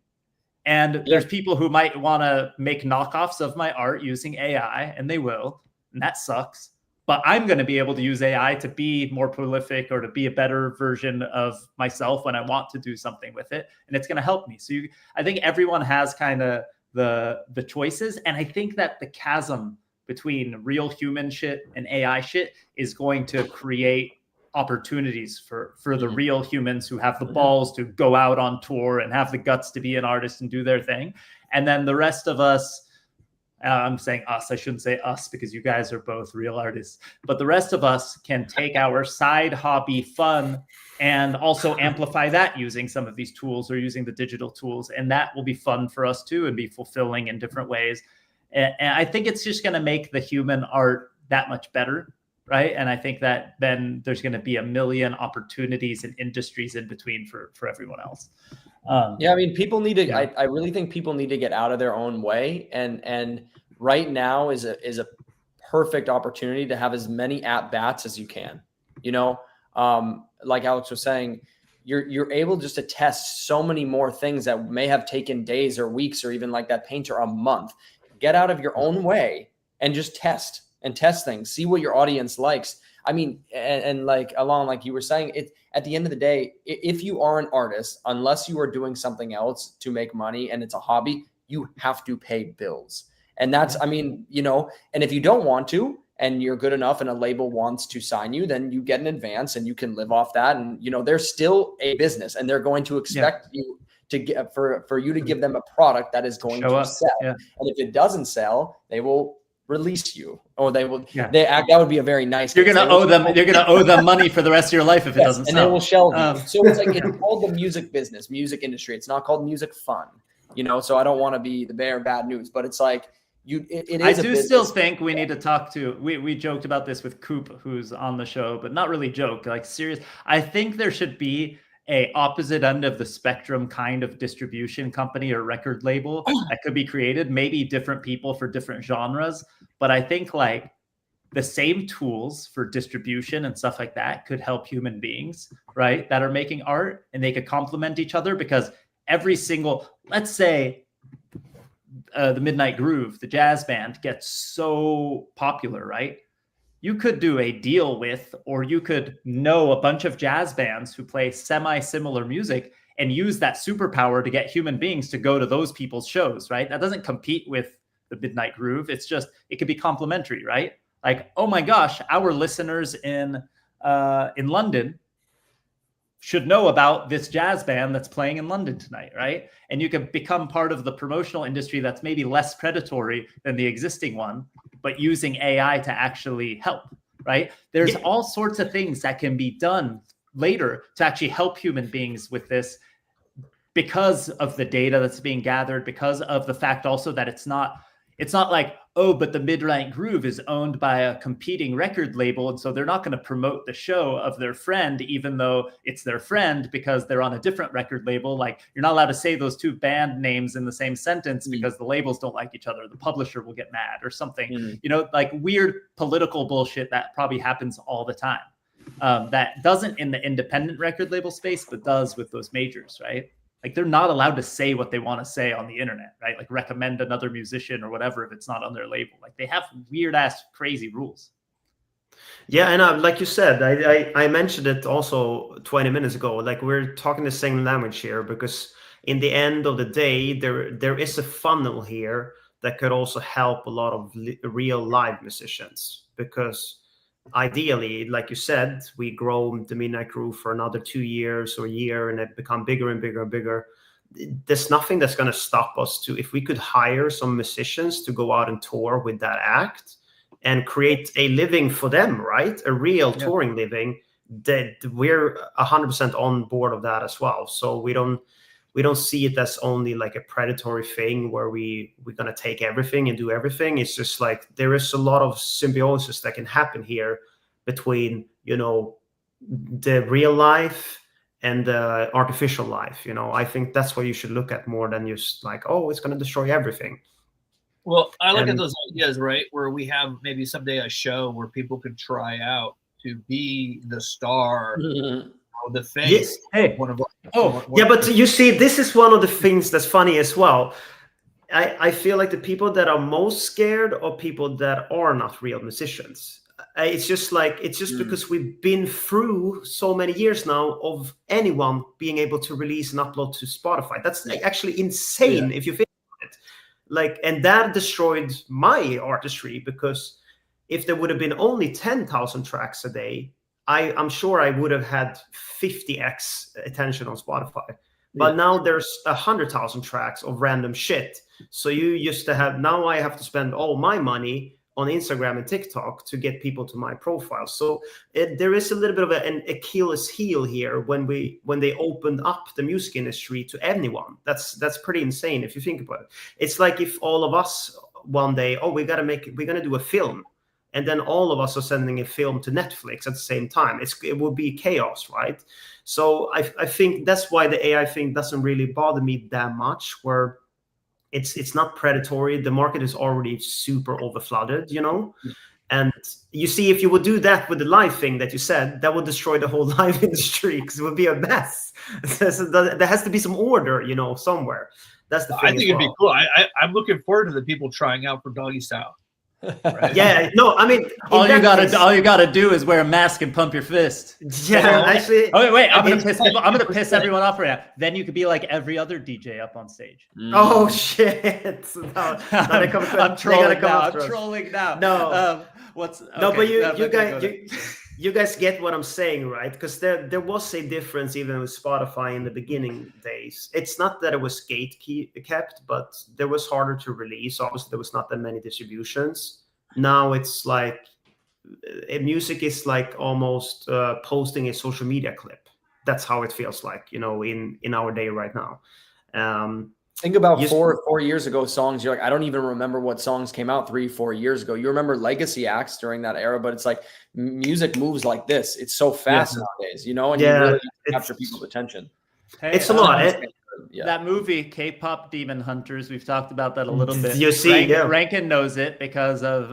And there's people who might want to make knockoffs of my art using AI, and they will. And that sucks. But I'm going to be able to use AI to be more prolific or to be a better version of myself when I want to do something with it. And it's going to help me. So I think everyone has kind of the choices. And I think that the chasm between real human shit and AI shit is going to create opportunities for the real humans who have the balls to go out on tour and have the guts to be an artist and do their thing. And then the rest of us, I'm saying us, I shouldn't say us because you guys are both real artists, but the rest of us can take our side hobby fun and also amplify that using some of these tools or using the digital tools. And that will be fun for us too and be fulfilling in different ways. And I think it's just going to make the human art that much better, right? And I think that then there's going to be a million opportunities and industries in between for everyone else. Yeah, I mean, people need to. I really think people need to get out of their own way, and right now is a perfect opportunity to have as many at bats as you can. You know, like Alex was saying, you're able just to test so many more things that may have taken days or weeks or even like that painter a month. Get out of your own way and just test things. See what your audience likes. I mean, and like along, like you were saying, it at the end of the day, if you are an artist, unless you are doing something else to make money and it's a hobby, you have to pay bills. And that's, I mean, you know, and if you don't want to, and you're good enough and a label wants to sign you, then you get an advance and you can live off that. And, you know, they're still a business and they're going to expect you to get for you to give them a product that is going to sell. Yeah. And if it doesn't sell, they will release you, or they will. Yeah. That would be a very nice. You're going to owe them. You're going to owe them money for the rest of your life if it doesn't sell. And they will shelve you. So it's like it's called the music business, music industry. It's not called music fun, you know. So I don't want to be the bearer of bad news, but it's like it is. I do still think we need to talk to. We joked about this with Coop, who's on the show, but not really joke. Like serious. I think there should be a opposite end of the spectrum kind of distribution company or record label that could be created, maybe different people for different genres. But I think like the same tools for distribution and stuff like that could help human beings, right? That are making art, and they could complement each other, because every single, let's say the Midnight Groove, the jazz band, gets so popular, right? You could do a deal with, or you could know a bunch of jazz bands who play semi-similar music and use that superpower to get human beings to go to those people's shows, right? That doesn't compete with the Midnight Groove. It's just, it could be complementary, right? Like, oh my gosh, our listeners in London should know about this jazz band that's playing in London tonight, right? And you can become part of the promotional industry that's maybe less predatory than the existing one, but using AI to actually help, right? There's all sorts of things that can be done later to actually help human beings with this, because of the data that's being gathered, because of the fact also that it's not like, oh, but the Midnight Groove is owned by a competing record label, and so they're not going to promote the show of their friend, even though it's their friend, because they're on a different record label. Like, you're not allowed to say those two band names in the same sentence because the labels don't like each other. The publisher will get mad or something, you know, like weird political bullshit that probably happens all the time. That doesn't in the independent record label space, but does with those majors, right? Like, they're not allowed to say what they want to say on the internet, right? Like, recommend another musician or whatever if it's not on their label. Like, they have weird ass crazy rules. Yeah, and like you said, I mentioned it also 20 minutes ago. Like, we're talking the same language here, because in the end of the day, there is a funnel here that could also help a lot of real live musicians, because ideally, like you said, we grow the Midnight Groove for another 2 years or a year, and it become bigger and bigger and bigger. There's nothing that's going to stop us to, if we could hire some musicians to go out and tour with that act and create a living for them, right? A real touring living, that we're 100% on board of that as well. So we don't see it as only like a predatory thing where we're going to take everything and do everything. It's just like, there is a lot of symbiosis that can happen here between, you know, the real life and the artificial life. You know, I think that's what you should look at more than just like, oh, it's going to destroy everything. Well, I look at those ideas, right, where we have maybe someday a show where people could try out to be the star, the face. Hey. But you see, this is one of the things that's funny as well. I feel like the people that are most scared are people that are not real musicians. It's just because we've been through so many years now of anyone being able to release and upload to Spotify. That's actually insane if you think about it. Like, and that destroyed my artistry, because if there would have been only 10,000 tracks a day, I'm sure I would have had 50x attention on Spotify. But now there's 100,000 tracks of random shit. So you used to have, now I have to spend all my money on Instagram and TikTok to get people to my profile. So there is a little bit of an Achilles heel here when they opened up the music industry to anyone. That's pretty insane if you think about it. It's like if all of us one day, we're gonna do a film, and then all of us are sending a film to Netflix at the same time. It would be chaos, right? So I think that's why the AI thing doesn't really bother me that much, where it's not predatory. The market is already super overflooded, you know? And you see, if you would do that with the live thing that you said, that would destroy the whole live industry because it would be a mess. So there has to be some order, you know, somewhere. That's the thing. I think it'd be cool. I'm looking forward to the people trying out for doggy style. Right? Yeah, no, I mean, all you gotta do is wear a mask and pump your fist. Yeah, actually. Okay, wait, I'm gonna piss everyone off right now. Then you could be like every other DJ up on stage. Oh shit! No, I'm trolling now. No, no, but you guys get what I'm saying, right? Because there was a difference even with Spotify in the beginning days. It's not that it was kept, but there was harder to release. Obviously, there was not that many distributions. Now it's like music is like almost posting a social media clip. That's how it feels like, you know, in our day right now. Think about 4 years ago songs. You're like, I don't even remember what songs came out 3-4 years ago. You remember legacy acts during that era, but it's like music moves like this. It's so fast nowadays, you know, and you really capture people's attention. Hey, it's a lot. That movie, K-pop Demon Hunters, we've talked about that a little bit. You see, Rankin knows it because of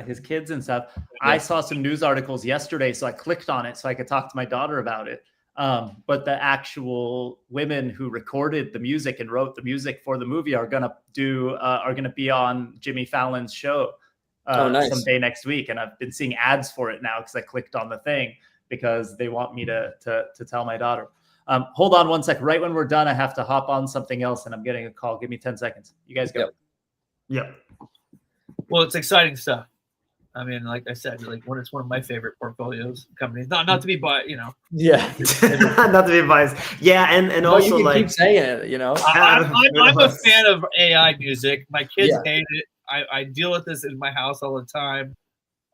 his kids and stuff. Yeah. I saw some news articles yesterday, so I clicked on it so I could talk to my daughter about it. But the actual women who recorded the music and wrote the music for the movie are gonna be on Jimmy Fallon's show someday next week. And I've been seeing ads for it now because I clicked on the thing because they want me to tell my daughter. Hold on one sec. Right when we're done, I have to hop on something else and I'm getting a call. Give me 10 seconds. You guys go. Yep. Well, it's exciting stuff. I mean, like I said, it's one of my favorite portfolios companies. Not to be biased, you know. Yeah, not to be biased. Yeah, and also you can keep saying it, you know. I'm a fan of AI music. My kids hate it. I deal with this in my house all the time.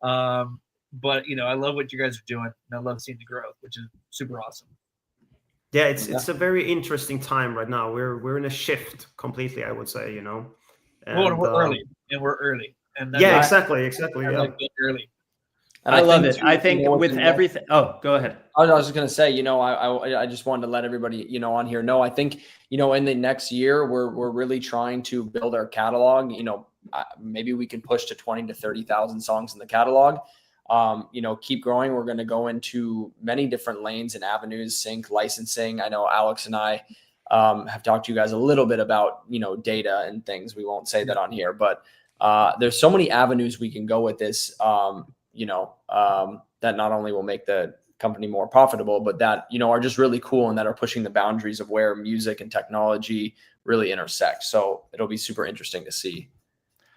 But you know, I love what you guys are doing, and I love seeing the growth, which is super awesome. Yeah, it's a very interesting time right now. We're in a shift completely, I would say, you know. And we're early. And exactly. Like early. And I love it. I think with everything. Oh, go ahead. I was just going to say, you know, I just wanted to let everybody, you know, on here know. I think, you know, in the next year, we're really trying to build our catalog. You know, maybe we can push to 20 to 30,000 songs in the catalog. You know, keep growing. We're going to go into many different lanes and avenues, sync, licensing. I know Alex and I have talked to you guys a little bit about, you know, data and things. We won't say that on here, but there's so many avenues we can go with this, you know, that not only will make the company more profitable, but that, you know, are just really cool and that are pushing the boundaries of where music and technology really intersect. So it'll be super interesting to see.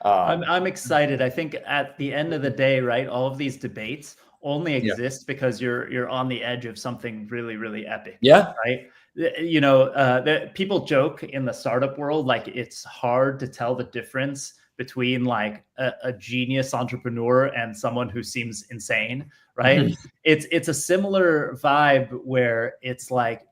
I'm excited. I think at the end of the day, right, all of these debates only exist because you're on the edge of something really, really epic. Yeah. Right. You know, people joke in the startup world, like it's hard to tell the difference between like a genius entrepreneur and someone who seems insane, right? Mm-hmm. It's a similar vibe where it's like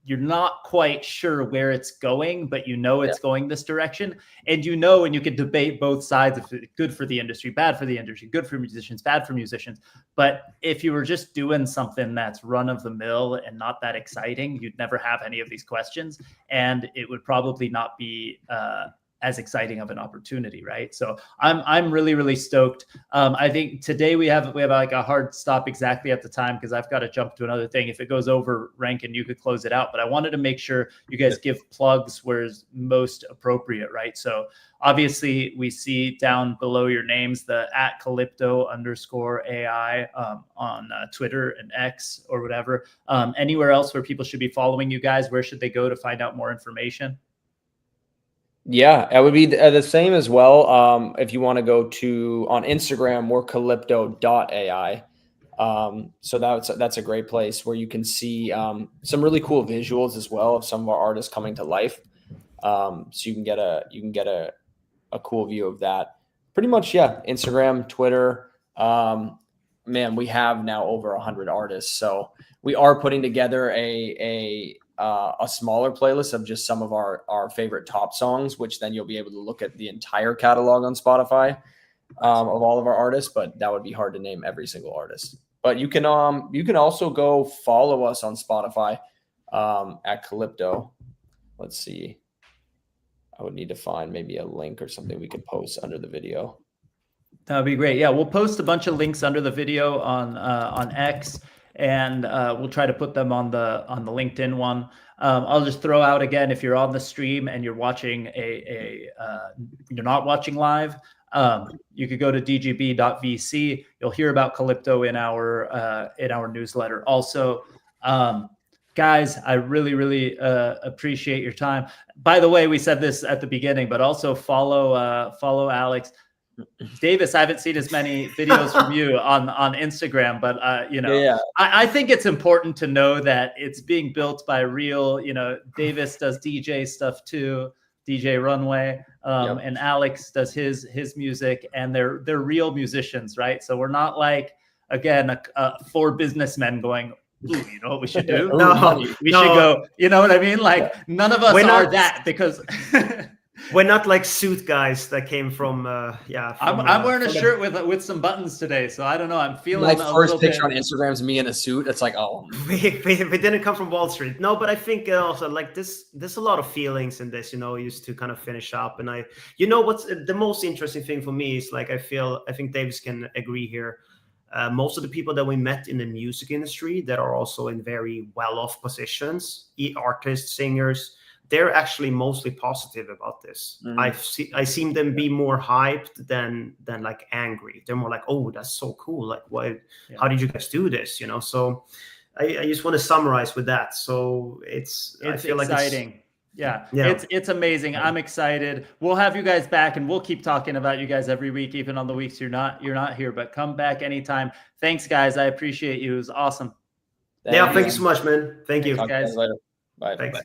you're not quite sure where it's going, but you know it's going this direction. And you know, and you can debate both sides if it's good for the industry, bad for the industry, good for musicians, bad for musicians. But if you were just doing something that's run of the mill and not that exciting, you'd never have any of these questions. And it would probably not be as exciting of an opportunity, right? So I'm really, really stoked. I think today we have like a hard stop exactly at the time because I've got to jump to another thing. If it goes over, Rankin, you could close it out. But I wanted to make sure you guys give plugs where is most appropriate, right? So obviously we see down below your names the @Calypto_AI on Twitter and X or whatever. Anywhere else where people should be following you guys, where should they go to find out more information? Yeah, it would be the same as well. If you want to go to on Instagram, we're Calypto.ai. So that's a great place where you can see some really cool visuals as well of some of our artists coming to life. So you can get a cool view of that. Pretty much, yeah. Instagram, Twitter. Man, we have now over 100 artists. So we are putting together a smaller playlist of just some of our favorite top songs, which then you'll be able to look at the entire catalog on Spotify of all of our artists. But that would be hard to name every single artist. But you can also go follow us on Spotify at Calypto. Let's see. I would need to find maybe a link or something we could post under the video. That would be great. Yeah, we'll post a bunch of links under the video on X, and we'll try to put them on the LinkedIn one. I'll just throw out again, if you're on the stream and you're watching you're not watching live, you could go to dgb.vc. You'll hear about Calypto in our newsletter. Also, guys, I really appreciate your time. By the way, we said this at the beginning, but also follow Alex. Davis, I haven't seen as many videos from you on Instagram, but yeah. I think it's important to know that it's being built by real, Davis does DJ stuff too, DJ Runway, and Alex does his music, and they're real musicians, right? So we're not like, again, four businessmen going, ooh, you know what we should do? We should go, you know what I mean? Like, none of us are that, because we're not like suit guys that came from I'm wearing a shirt with some buttons today, so I don't know. I'm feeling my first picture on Instagram is me in a suit. It's like, oh, we didn't come from Wall Street. No, but I think also like there's a lot of feelings in this, used to kind of finish up. And what's the most interesting thing for me is like, I think Davis can agree here. Most of the people that we met in the music industry that are also in very well-off positions, artists, singers, they're actually mostly positive about this. I seen them be more hyped than like angry. They're more like, oh, that's so cool. Like, why? Yeah. How did you guys do this? So I just want to summarize with that. So it's I feel exciting. Like yeah, it's amazing. I'm excited. We'll have you guys back, and we'll keep talking about you guys every week, even on the weeks you're not here. But come back anytime. Thanks, guys. I appreciate you. It was awesome. Thank you so much, man. Thank you, guys. Later. Bye. Thanks.